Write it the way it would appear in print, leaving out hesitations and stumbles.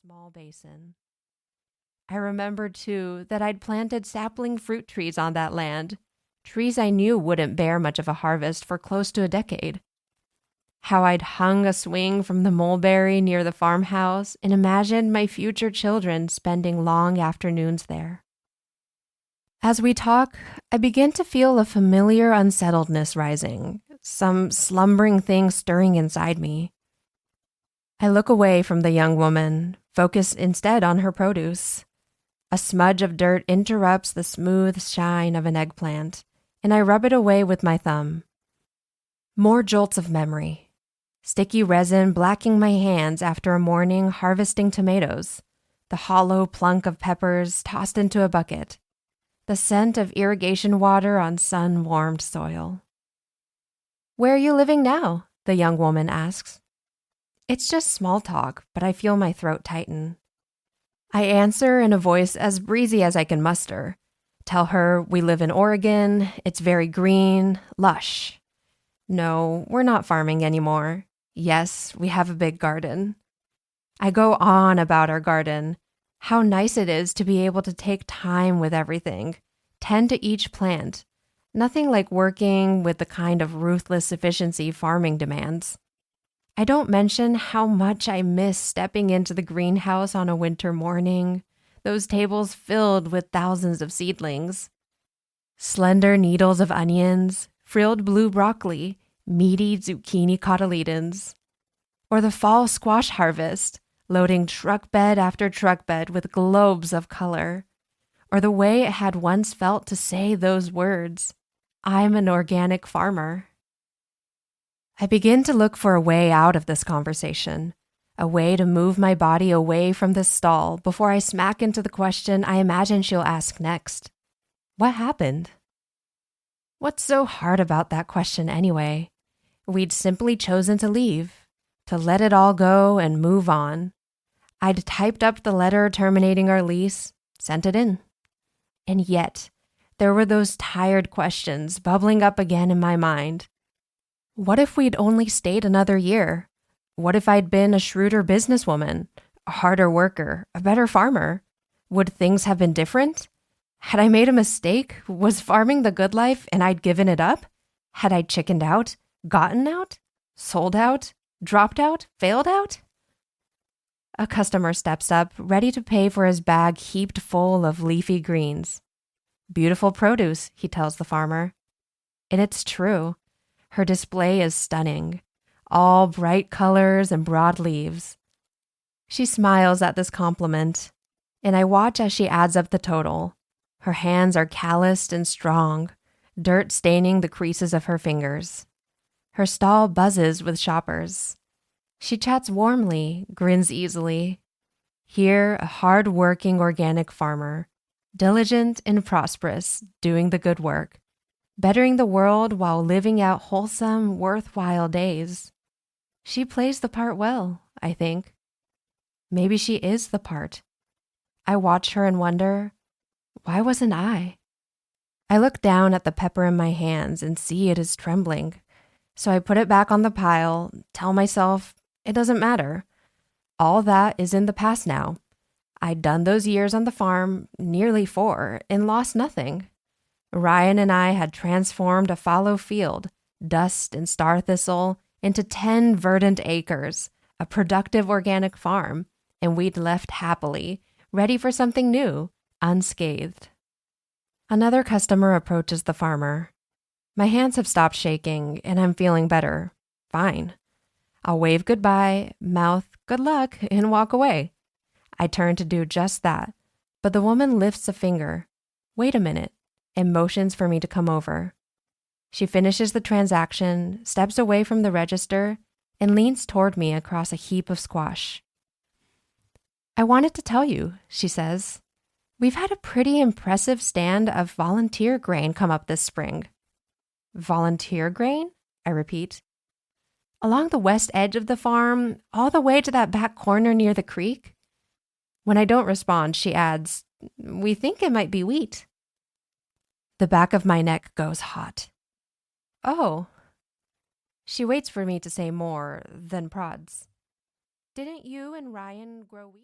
small basin. I remembered, too, that I'd planted sapling fruit trees on that land, trees I knew wouldn't bear much of a harvest for close to a decade. How I'd hung a swing from the mulberry near the farmhouse and imagined my future children spending long afternoons there. As we talk, I begin to feel a familiar unsettledness rising, some slumbering thing stirring inside me. I look away from the young woman, focus instead on her produce. A smudge of dirt interrupts the smooth shine of an eggplant, and I rub it away with my thumb. More jolts of memory. Sticky resin blacking my hands after a morning harvesting tomatoes, the hollow plunk of peppers tossed into a bucket, the scent of irrigation water on sun-warmed soil. "Where are you living now?" the young woman asks. It's just small talk, but I feel my throat tighten. I answer in a voice as breezy as I can muster. Tell her we live in Oregon, it's very green, lush. No, we're not farming anymore. Yes, we have a big garden. I go on about our garden, how nice it is to be able to take time with everything, tend to each plant. Nothing like working with the kind of ruthless efficiency farming demands. I don't mention how much I miss stepping into the greenhouse on a winter morning, those tables filled with thousands of seedlings. Slender needles of onions, frilled blue broccoli, meaty zucchini cotyledons. Or the fall squash harvest, loading truck bed after truck bed with globes of color. Or the way it had once felt to say those words, "I'm an organic farmer." I begin to look for a way out of this conversation, a way to move my body away from this stall before I smack into the question I imagine she'll ask next. What happened? What's so hard about that question anyway? We'd simply chosen to leave, to let it all go and move on. I'd typed up the letter terminating our lease, sent it in. And yet, there were those tired questions bubbling up again in my mind. What if we'd only stayed another year? What if I'd been a shrewder businesswoman, a harder worker, a better farmer? Would things have been different? Had I made a mistake? Was farming the good life and I'd given it up? Had I chickened out, gotten out, sold out, dropped out, failed out? A customer steps up, ready to pay for his bag heaped full of leafy greens. "Beautiful produce," he tells the farmer. And it's true. Her display is stunning, all bright colors and broad leaves. She smiles at this compliment, and I watch as she adds up the total. Her hands are calloused and strong, dirt staining the creases of her fingers. Her stall buzzes with shoppers. She chats warmly, grins easily. Here, a hard-working organic farmer, diligent and prosperous, doing the good work, bettering the world while living out wholesome, worthwhile days. She plays the part well, I think. Maybe she is the part. I watch her and wonder, why wasn't I? I look down at the pepper in my hands and see it is trembling. So I put it back on the pile, tell myself, it doesn't matter. All that is in the past now. I'd done those years on the farm, nearly 4, and lost nothing. Ryan and I had transformed a fallow field, dust and star thistle, into 10 verdant acres, a productive organic farm, and we'd left happily, ready for something new, unscathed. Another customer approaches the farmer. My hands have stopped shaking, and I'm feeling better. Fine. I'll wave goodbye, mouth good luck, and walk away. I turn to do just that, but the woman lifts a finger. Wait a minute. And motions for me to come over. She finishes the transaction, steps away from the register, and leans toward me across a heap of squash. "I wanted to tell you," she says. "We've had a pretty impressive stand of volunteer grain come up this spring." "Volunteer grain?" I repeat. "Along the west edge of the farm, all the way to that back corner near the creek." When I don't respond, she adds, "We think it might be wheat." The back of my neck goes hot. "Oh." She waits for me to say more, then prods. "Didn't you and Ryan grow wheat?"